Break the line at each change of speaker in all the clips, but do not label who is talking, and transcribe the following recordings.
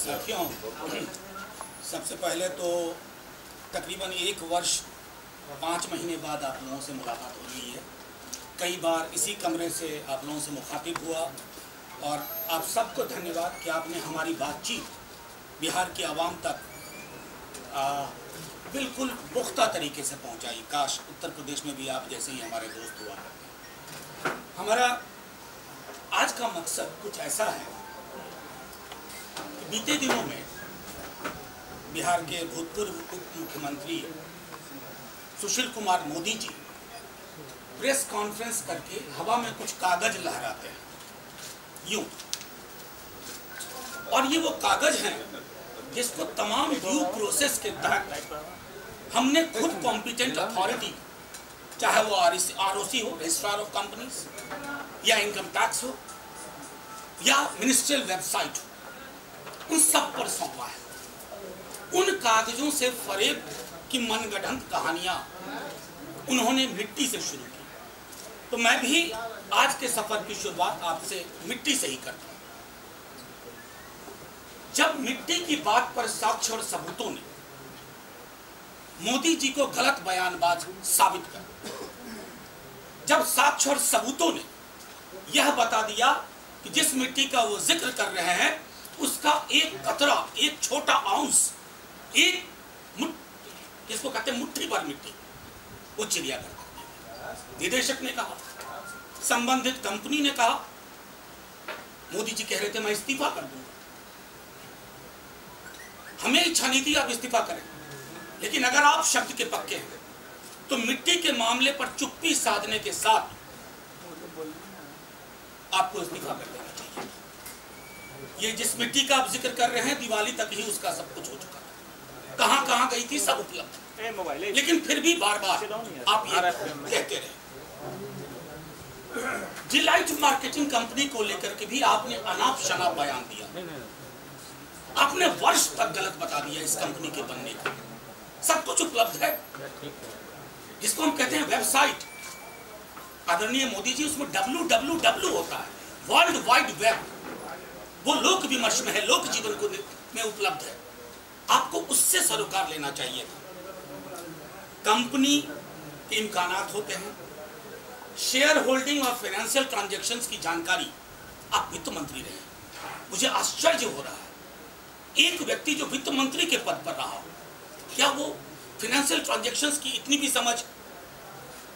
साथियों, सबसे पहले तो तकरीबन 1 वर्ष 5 महीने बाद आप लोगों से मुलाकात हो रही है। कई बार इसी कमरे से आप लोगों से मुखातिब हुआ और आप सबको धन्यवाद कि आपने हमारी बातचीत बिहार की आवाम तक बिल्कुल पुख्ता तरीके से पहुंचाई। काश उत्तर प्रदेश में भी आप जैसे ही हमारे दोस्त हुआ करते। हमारा आज का मकसद कुछ ऐसा है कि बीते दिनों में बिहार के भूतपूर्व उप मुख्यमंत्री सुशील कुमार मोदी जी प्रेस कॉन्फ्रेंस करके हवा में कुछ कागज लहराते हैं यूं, और ये वो कागज हैं जिसको तमाम ड्यू प्रोसेस के तहत हमने खुद कॉम्पिटेंट अथॉरिटी, चाहे वो आरओसी हो, रजिस्ट्रार ऑफ कंपनीज, या इनकम टैक्स हो, या मिनिस्ट्रियल वेबसाइट हो, उन सब पर सौंपा है। उन कागजों से फरेब की मनगढ़ंत कहानियां उन्होंने मिट्टी से शुरू की, तो मैं भी आज के सफर की शुरुआत आपसे मिट्टी से ही करता हूं। जब मिट्टी की बात पर साक्ष्य और सबूतों ने मोदी जी को गलत बयानबाज साबित कर, जब साक्ष्य और सबूतों ने यह बता दिया कि जिस मिट्टी का वो जिक्र कर रहे हैं उसका एक कतरा, एक छोटा आउंस, एक जिसको कहते हैं मुट्ठी भर मिट्टी, वो चिड़ियाघर निदेशक ने कहा, संबंधित कंपनी ने कहा, मोदी जी कह रहे थे मैं इस्तीफा कर दूंगा। हमें इच्छा नहीं थी आप इस्तीफा करें, लेकिन अगर आप शब्द के पक्के हैं तो मिट्टी के मामले पर चुप्पी साधने के साथ आपको इस्तीफा कर देना चाहिए। ये जिस मिट्टी का आप जिक्र कर रहे हैं, दिवाली तक ही उसका सब कुछ हो चुका है, कहां कहां गई थी सब उपलब्ध, लेकिन फिर भी बार बार आप ये कहते रहे। डिलाइट मार्केटिंग कंपनी को लेकर के भी आपने अनाप शनाप बयान दिया, आपने वर्ष तक गलत बता दिया इस कंपनी के बनने का। सब कुछ उपलब्ध है, जिसको हम कहते हैं वेबसाइट। आदरणीय मोदी जी, उसमें www होता है, वर्ल्ड वाइड वेब, वो लोक विमर्श में है, लोक जीवन को में उपलब्ध है। आपको उससे सरोकार लेना चाहिए था। कंपनी के इम्कानात होते हैं, शेयर होल्डिंग और फाइनेंशियल ट्रांजैक्शंस की जानकारी आप वित्त मंत्री रहे। मुझे आश्चर्य हो रहा है, एक व्यक्ति जो वित्त मंत्री के पद पर रहा हो, क्या वो फाइनेंशियल ट्रांजैक्शंस की इतनी भी समझ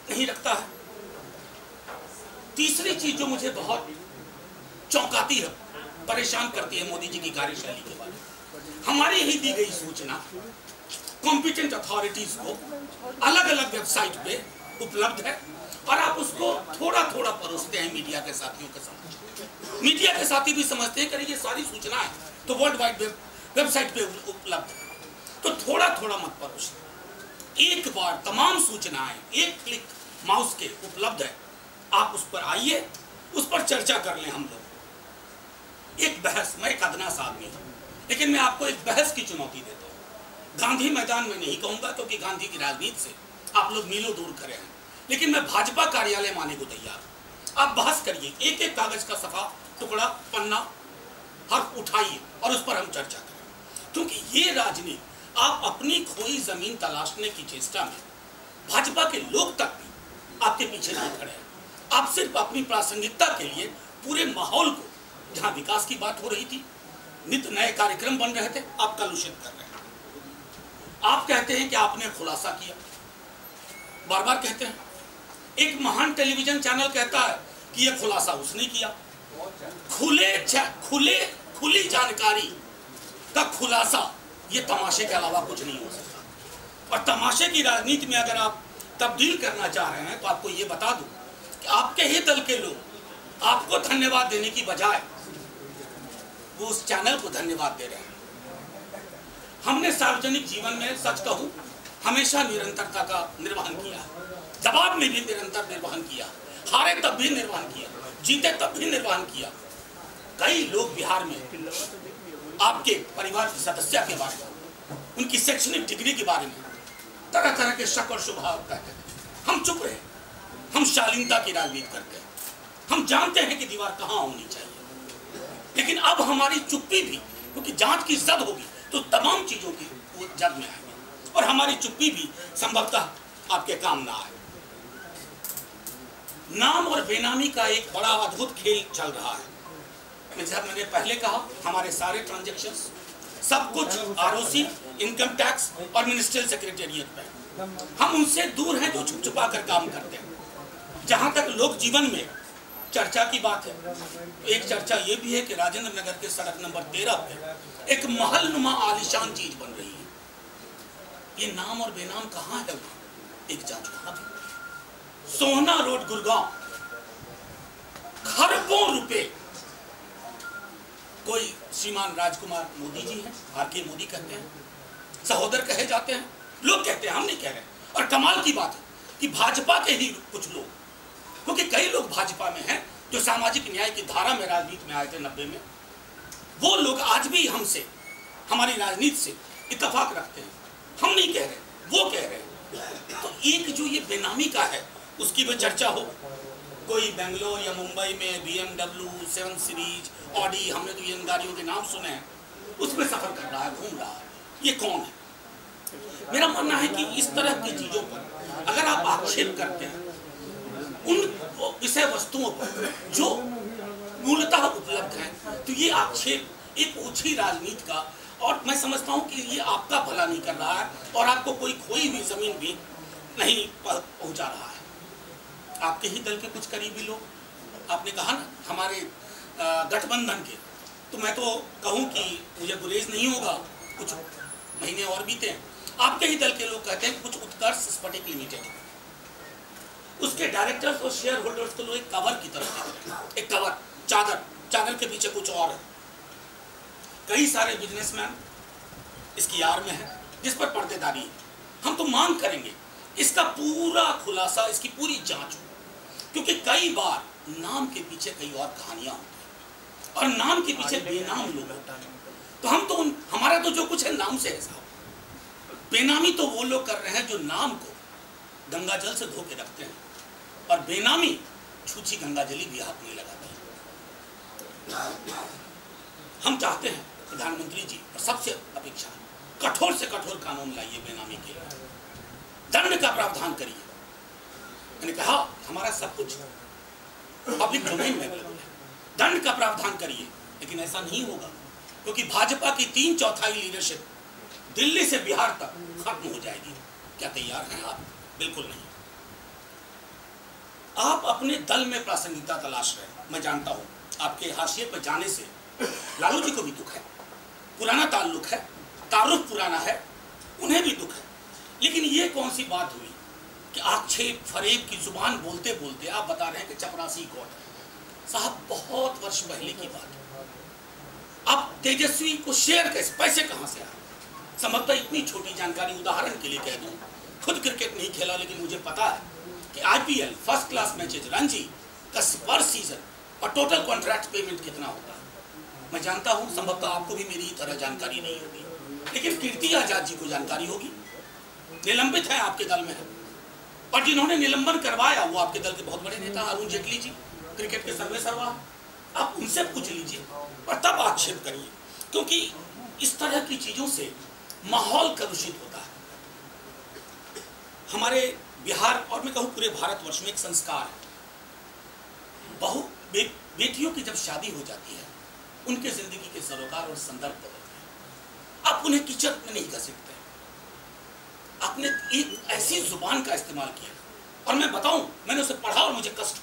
नहीं रखता है? तीसरी चीज जो मुझे बहुत चौंकाती है, परेशान करती है मोदी जी की कार्यशैली के बारे में, हमारी ही दी गई सूचना कॉम्पिटेंट अथॉरिटीज को अलग अलग वेबसाइट पे उपलब्ध है और आप उसको थोड़ा थोड़ा परोसते हैं मीडिया के साथियों के साथ। मीडिया के साथी भी समझते हैं कि ये सारी सूचना है तो वर्ल्ड वाइड वेबसाइट पे उपलब्ध है, तो थोड़ा थोड़ा मत परोसें। एक बार तमाम सूचनाएं एक क्लिक माउस के उपलब्ध है, आप उस पर आइए, उस पर चर्चा कर लें हम लोग। एक बहस, मैं एक अदना सा आदमी हूं, लेकिन मैं आपको एक बहस की चुनौती देता हूं। गांधी मैदान में नहीं कहूंगा क्योंकि गांधी की राजनीति से आप लोग मीलों दूर खड़े हैं, लेकिन मैं भाजपा कार्यालय माने को तैयार हूं। आप बहस करिए, एक एक कागज का सफा, टुकड़ा, पन्ना, हर्फ उठाइए और उस पर हम चर्चा करें। क्योंकि ये राजनीति आप अपनी खोई जमीन तलाशने की चेष्टा में भाजपा के लोग तक भी आपके पीछे नहीं खड़े हैं। आप सिर्फ अपनी प्रासंगिकता के लिए पूरे माहौल को, जहां विकास की बात हो रही थी, नित्य नए कार्यक्रम बन रहे थे, आप कलुषित कर रहे हैं। आप कहते हैं कि आपने खुलासा किया, बार बार कहते हैं। एक महान टेलीविजन चैनल कहता है कि यह खुलासा उसने किया। खुली जानकारी का खुलासा ये तमाशे के अलावा कुछ नहीं हो सकता। और तमाशे की राजनीति में अगर आप तब्दील करना चाह रहे हैं तो आपको ये बता दूं कि आपके ही दल के लोग आपको धन्यवाद देने की बजाय वो उस चैनल को धन्यवाद दे रहे हैं। हमने सार्वजनिक जीवन में, सच कहूं, हमेशा निरंतरता का निर्वहन किया, दबाव में भी निरंतर निर्वहन किया, हारे तब भी निर्वहन किया, जीते तब भी निर्वहन किया। कई लोग बिहार में आपके परिवार के सदस्य के बारे में, उनकी शैक्षणिक डिग्री के बारे में तरह तरह के शक और शुभाव कहते थे। हम चुप रहे, हम शालीनता की राजनीति करते हैं। हम जानते हैं कि दीवार कहां होनी चाहिए, लेकिन अब हमारी चुप्पी भी क्योंकि जांच की जद होगी तो तमाम चीजों की वो जद में आएंगे और हमारी चुप्पी भी संभवतः आपके काम ना आए। नाम और बेनामी का एक बड़ा अद्भुत खेल चल रहा है। जैसा मैंने पहले कहा, हमारे सारे ट्रांजैक्शंस सब कुछ आरओसी, इनकम टैक्स और मिनिस्ट्रियल सेक्रेटेरिएट पे, हम उनसे दूर हैं जो छुप छुपा कर काम करते हैं। जहां तक लोक जीवन में चर्चा की बात है, तो एक चर्चा ये भी है कि राजेंद्र नगर के सड़क नंबर 13 पे एक महलनुमा आलीशान चीज बन रही है। ये नाम और बेनाम कहाँ है? एक जांच वहां भी। सोहना रोड गुड़गांव, खरबों रुपए कोई श्रीमान राजकुमार मोदी जी हैं, आरके मोदी कहते हैं, सहोदर कहे जाते हैं, लोग कहते हैं, हम नहीं कह रहे। और कमाल की बात है कि भाजपा के ही कुछ लोग, क्योंकि कई लोग भाजपा में हैं जो सामाजिक न्याय की धारा में राजनीति में आए थे 90 में, वो लोग आज भी हमसे, हमारी राजनीति से इत्तेफाक रखते हैं। हम नहीं कह रहे, वो कह रहे हैं। तो एक जो ये बेनामी का है उसकी भी चर्चा हो, कोई बेंगलोर या मुंबई में BMW 7 सीरीज, ऑडी, हमने तो इन गाड़ियों के नाम सुने हैं, उसमें सफर कर रहा है, घूम रहा है, ये कौन है? मेरा मानना है कि इस तरह की चीजों पर अगर आप आक्षेप करते हैं उन विषय वस्तुओं पर जो मूलतः उपलब्ध हैं, तो ये आक्षेप एक ओछी राजनीति का, और मैं समझता हूं कि ये आपका भला नहीं कर रहा है और आपको कोई खोई हुई जमीन भी नहीं पहुंचा रहा है। आपके ही दल के कुछ करीबी लोग, आपने कहा ना हमारे गठबंधन के, तो मैं तो कहूं कि मुझे गुरेज नहीं होगा, कुछ महीने और बीते, आपके ही दल के लोग कहते हैं कुछ उत्कर्ष स्फटिक लिमिटेड, उसके डायरेक्टर्स और शेयर होल्डर्स को लोग एक कवर की तरफ देख रहे हैं, एक कवर, चादर के पीछे कुछ और है। कई सारे बिजनेसमैन इसकी आड़ में है जिस पर पर्देदारी है। हम तो मांग करेंगे इसका पूरा खुलासा, इसकी पूरी जांच हो, क्योंकि कई बार नाम के पीछे कई और कहानियां होती हैं और नाम के पीछे बेनाम लोग होते हैं। तो हम तो हमारा तो जो कुछ है नाम से है साहब। बेनामी तो वो लोग कर रहे हैं जो नाम को गंगा जल से धो के रखते हैं, और बेनामी छूछी गंगा जली भी हाथ नहीं लगाते हैं। हम चाहते हैं प्रधानमंत्री जी, और सबसे अपेक्षा कठोर से कठोर कानून लाइए बेनामी के लिए, दंड का प्रावधान करिए। मैंने कहा हमारा सब कुछ पब्लिक डोमेन में है, दंड का प्रावधान करिए, लेकिन ऐसा नहीं होगा क्योंकि भाजपा की 3/4 लीडरशिप दिल्ली से बिहार तक खत्म हो जाएगी। क्या तैयार हैं आप? बिल्कुल नहीं। आप अपने दल में प्रासंगिकता तलाश रहे हैं। मैं जानता हूं आपके हाशिए पर जाने से लालू जी को भी दुख है, पुराना ताल्लुक है, तारुफ पुराना है, उन्हें भी दुख है। लेकिन ये कौन सी बात हुई कि आक्षेप फरेब की जुबान बोलते बोलते आप बता रहे हैं कि चपरासी कौन है? साहब बहुत वर्ष पहले की बात है। अब तेजस्वी को शेयर कैसे, पैसे कहां से आए? संभवतः इतनी छोटी जानकारी उदाहरण के लिए कह दूं, खुद क्रिकेट नहीं खेला लेकिन मुझे पता है कि IPL first class matches, Ranji का पर सीजन और टोटल कॉन्ट्रैक्ट पेमेंट कितना होता है मैं जानता हूं। संभवतः आपको भी मेरी तरह जानकारी नहीं होगी, लेकिन कीर्ति आजाद जी को जानकारी होगी, निलंबित है, आपके दल में है, और जिन्होंने निलंबन करवाया वो आपके दल के बहुत बड़े नेता अरुण जेटली जी, क्रिकेट के सर्वे सर्वा। आप उनसे पूछ लीजिए और तब आक्षेप करिए, क्योंकि इस तरह की चीजों से माहौल कलुषित होता है। हमारे बिहार और मैं कहूँ पूरे भारतवर्ष में एक संस्कार है, बेटियों की जब शादी हो जाती है उनके जिंदगी के सरोकार और संदर्भ बदलते हैं। आप उन्हें कीचड़ में नहीं घसीटते। आपने एक ऐसी जुबान का इस्तेमाल किया, और मैं बताऊं, मैंने उसे पढ़ा और मुझे कष्ट,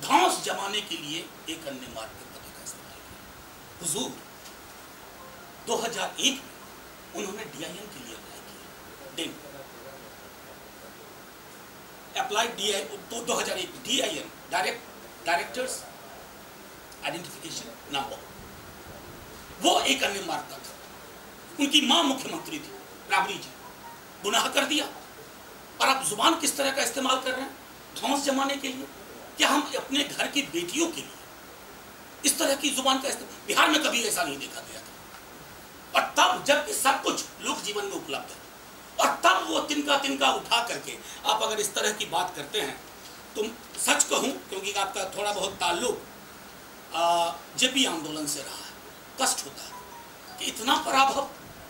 घास जमाने के लिए एक अन्य मार्ग के पति का इस्तेमाल किया। हुजूर 2001 में उन्होंने DIN के लिए अप्लाई किया, apply DIN 2001 directors identification number, वो एक अन्य मार्ग का था। उनकी मां मुख्यमंत्री थी राबड़ी जी, गुनाह कर दिया। और आप जुबान किस तरह का इस्तेमाल कर रहे हैं धौंस जमाने के लिए? क्या हम अपने घर की बेटियों के लिए इस तरह की जुबान का इस्तेमाल? बिहार में कभी ऐसा नहीं देखा गया था। और तब जबकि सब कुछ लोक जीवन में उपलब्ध है, और तब वो तिनका उठा करके आप अगर इस तरह की बात करते हैं, तो सच कहूं क्योंकि आपका थोड़ा बहुत ताल्लुक जेपी आंदोलन से रहा है, कष्ट होता है। कि इतना पराभव,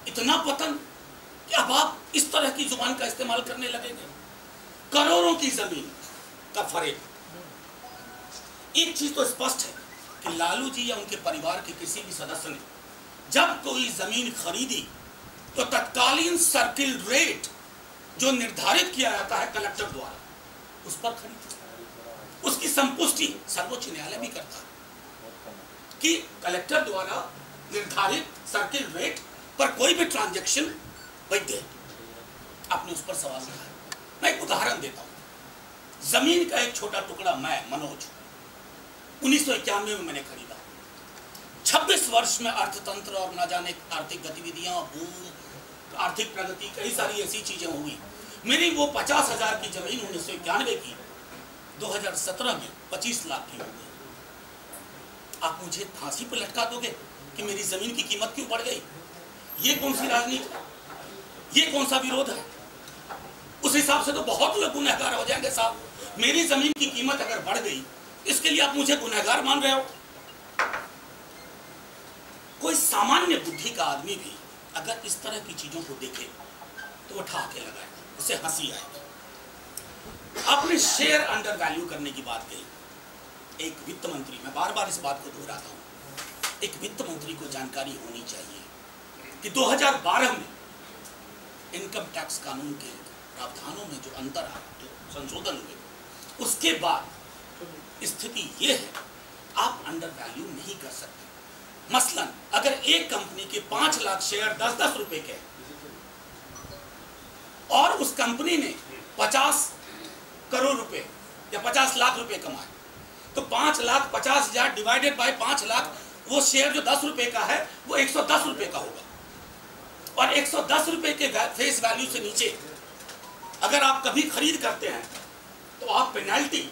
इतना पतन कि अब आप इस तरह की जुबान का इस्तेमाल करने लगेंगे। करोड़ों की जमीन का फरेब। एक चीज तो स्पष्ट है कि लालू जी या उनके परिवार के किसी भी सदस्य ने जब कोई जमीन खरीदी तो तत्कालीन सर्किल रेट जो निर्धारित किया जाता है कलेक्टर द्वारा, उस पर खरीदी। उसकी संपुष्टि सर्वोच्च न्यायालय भी करता है कि कलेक्टर द्वारा निर्धारित सर्किल रेट पर कोई भी ट्रांजैक्शन वैध है। आपने उस पर सवाल उठाया। मैं एक उदाहरण देता हूं। जमीन का एक छोटा टुकड़ा मैं मनोज 1991 में मैंने खरीदा। 26 वर्ष में अर्थतंत्र और ना जाने आर्थिक गतिविधियां, बूम, आर्थिक प्रगति, कई सारी ऐसी चीजें हुई। मेरी वो 50,000 की जमीन 1991 की 2017 में 25 लाख की हो गई। आप मुझे फांसी पर लटका दोगे कि मेरी जमीन की कीमत क्यों बढ़ गई? ये कौन सी राजनीति है? ये कौन सा विरोध है? उस हिसाब से तो बहुत लोग गुनहगार हो जाएंगे साहब। मेरी जमीन की कीमत अगर बढ़ गई, इसके लिए आप मुझे गुनहगार मान रहे हो? कोई सामान्य बुद्धि का आदमी भी अगर इस तरह की चीजों को देखे तो वो ठहाके लगाएगा, उसे हंसी आएगी। आपने शेयर अंडर वैल्यू करने की बात कही। एक वित्त मंत्री, मैं बार बार इस बात को दोहराता हूं, एक वित्त मंत्री को जानकारी होनी चाहिए कि 2012 में इनकम टैक्स कानून के प्रावधानों में जो अंतर आया, जो संशोधन हुए, उसके बाद स्थिति ये है आप अंडर वैल्यू नहीं कर सकते। मसलन अगर एक कंपनी के 5 लाख शेयर 10-10 रुपए के और उस कंपनी ने 50 करोड़ रुपए या 50 लाख रुपए कमाए, तो 5,50,000 डिवाइडेड बाय 5 लाख, वो शेयर जो 10 रुपए का है वो 110 रुपए का होगा। और 110 रुपए के फेस वैल्यू से नीचे अगर आप कभी खरीद करते हैं तो आप पेनल्टी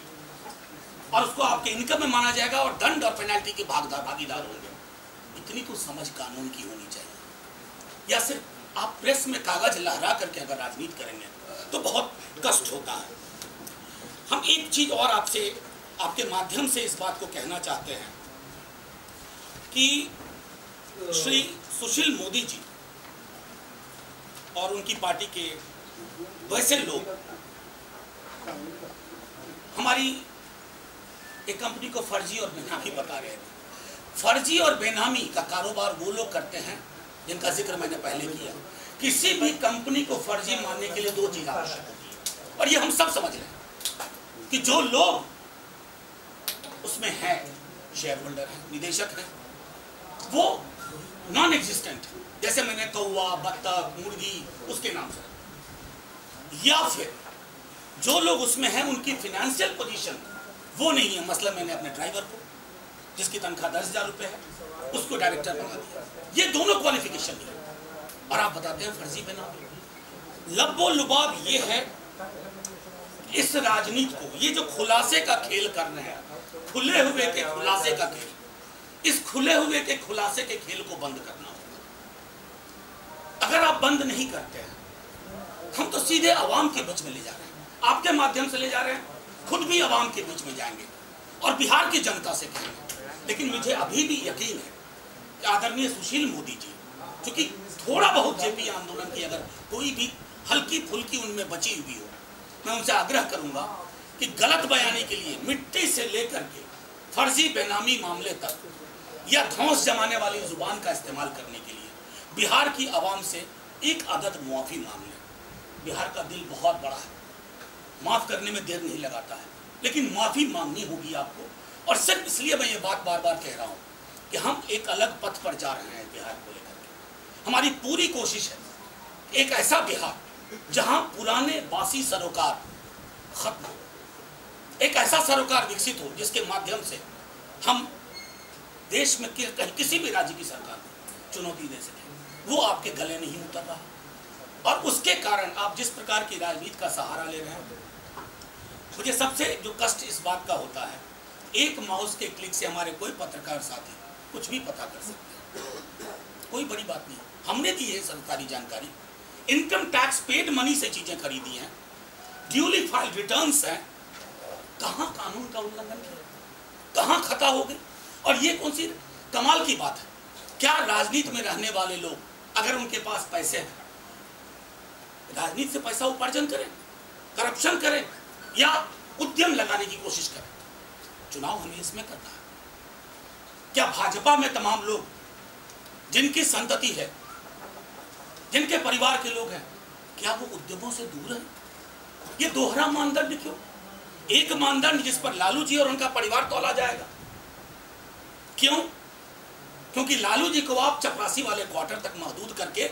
और उसको आपके इनकम में माना जाएगा और दंड और पेनल्टी के भागीदार होंगे। इतनी तो समझ कानून की होनी चाहिए। या सिर्फ आप प्रेस में कागज लहरा करके अगर राजनीति करेंगे तो बहुत कष्ट होता है। हम एक चीज और आपसे, आपके माध्यम से इस बात को कहना चाहते हैं कि श्री सुशील मोदी जी और उनकी पार्टी के वैसे लोग हमारी एक कंपनी को फर्जी और बेनामी बता रहे थे। फर्जी और बेनामी का कारोबार वो लोग करते हैं जिनका जिक्र मैंने पहले किया। किसी भी कंपनी को फर्जी मानने के लिए 2 चीज आवश्यक होती है, और ये हम सब समझ रहे हैं कि जो लोग उसमें हैं, शेयर होल्डर हैं, निदेशक हैं, वो नॉन एग्जिस्टेंट, जैसे मैंने कौवा, बत्तख, मुर्गी उसके नाम से, या फिर जो लोग उसमें हैं उनकी फाइनेंशियल पोजीशन वो नहीं है। मसलन मैंने अपने ड्राइवर को, जिसकी तनख्वाह 10,000 रुपए है, उसको डायरेक्टर बना दिया। ये दोनों क्वालिफिकेशन है और आप बताते हैं फर्जी बेनामी। लब्बो लुबाब ये है इस राजनीति को, ये जो खुलासे का खेल कर रहे हैं, खुले हुए के खुलासे का खेल, इस खुले हुए के खुलासे के खेल को बंद करना होगा। अगर आप बंद नहीं करते हैं, हम तो सीधे अवाम के बीच में ले जा रहे हैं, आपके माध्यम से ले जा रहे हैं, खुद भी अवाम के बीच में जाएंगे और बिहार की जनता से कहेंगे। लेकिन मुझे अभी भी यकीन है कि आदरणीय सुशील मोदी जी, क्योंकि थोड़ा बहुत जेपी आंदोलन की अगर कोई भी हल्की फुल्की उनमें बची हुई हो, मैं उनसे आग्रह करूंगा कि गलत बयानी के लिए मिट्टी से लेकर के फर्जी बेनामी मामले तक या धौंस जमाने वाली जुबान का इस्तेमाल करने के लिए बिहार की आवाम से एक आदत मुआफ़ी मांग लें। बिहार का दिल बहुत बड़ा है, माफ़ करने में देर नहीं लगाता है, लेकिन माफ़ी मांगनी होगी आपको। और सिर्फ इसलिए मैं ये बात बार बार कह रहा हूँ कि हम एक अलग पथ पर जा रहे हैं बिहार को लेकर के। हमारी पूरी कोशिश है एक ऐसा बिहार जहाँ पुराने बासी सरोकार खत्म हो, एक ऐसा सरोकार विकसित हो जिसके माध्यम से हम देश में किसी भी राज्य की सरकार को चुनौती दे सकें। वो आपके गले नहीं उतर रहा और उसके कारण आप जिस प्रकार की राजनीति का सहारा ले रहे हैं, मुझे सबसे जो कष्ट इस बात का होता है, एक माउस के क्लिक से हमारे कोई पत्रकार साथी कुछ भी पता कर सकते हैं, कोई बड़ी बात नहीं। हमने दी है सरकारी जानकारी, इनकम टैक्स पेड मनी से चीजें खरीदी हैं, ड्यूली फाइल्ड रिटर्न्स हैं। कहाँ कानून का उल्लंघन किया, कहाँ खता हो गई? और ये कौन सी कमाल की बात है क्या राजनीति में रहने वाले लोग अगर उनके पास पैसे हैं, राजनीति से पैसा उपार्जन करें, करप्शन करें या उद्यम लगाने की कोशिश करें? चुनाव हमें इसमें करना है। क्या भाजपा में तमाम लोग जिनकी संतति है, जिनके परिवार के लोग हैं, क्या वो उद्यमों से दूर हैं? ये दोहरा मानदंड क्यों? एक मानदंड जिस पर लालू जी और उनका परिवार तौला जाएगा। क्यों? क्योंकि लालू जी को आप चपरासी वाले क्वार्टर तक महदूद करके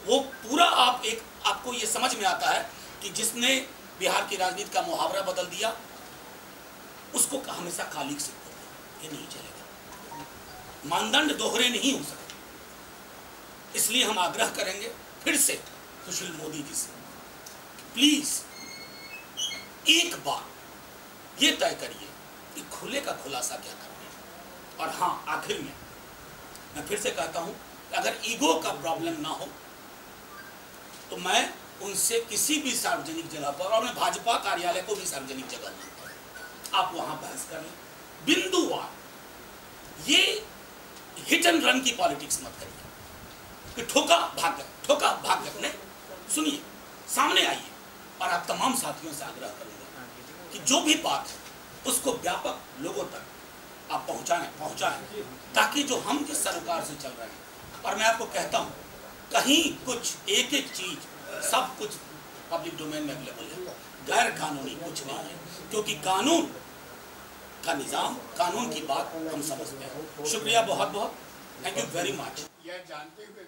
वो पूरा आपको ये समझ में आता है कि जिसने बिहार की राजनीति का मुहावरा बदल दिया उसको हमेशा कालिक से ये नहीं चलेगा। मानदंड दोहरे नहीं हो सकते। इसलिए हम आग्रह करेंगे फिर से सुशील मोदी जी से, प्लीज एक बार ये तय करिए कि खुले का खुलासा क्या करना है। और हाँ, आखिर में मैं फिर से कहता हूं, अगर ईगो का प्रॉब्लम ना हो तो मैं उनसे किसी भी सार्वजनिक जगह पर, और मैं भाजपा कार्यालय को भी सार्वजनिक जगह मानता हूं, आप वहां बहस कर लें बिंदुवार। ये हिट एंड रन की पॉलिटिक्स मत करिए कि ठोका भाग गए, ठोका भाग गए। नहीं, सुनिए, सामने आइए। और आप तमाम साथियों से आग्रह करूंगा कि जो भी बात है उसको व्यापक लोगों तक आप पहुंचाएं, ताकि जो हम जिस सरोकार से चल रहे हैं, और मैं आपको कहता हूं कहीं कुछ एक एक चीज सब कुछ पब्लिक डोमेन में अवेलेबल है, गैर कानूनी कुछ नहीं है, क्योंकि कानून का निजाम, कानून की बात हम समझते हैं। शुक्रिया बहुत बहुत, थैंक यू वेरी मच।
यह जानते हुए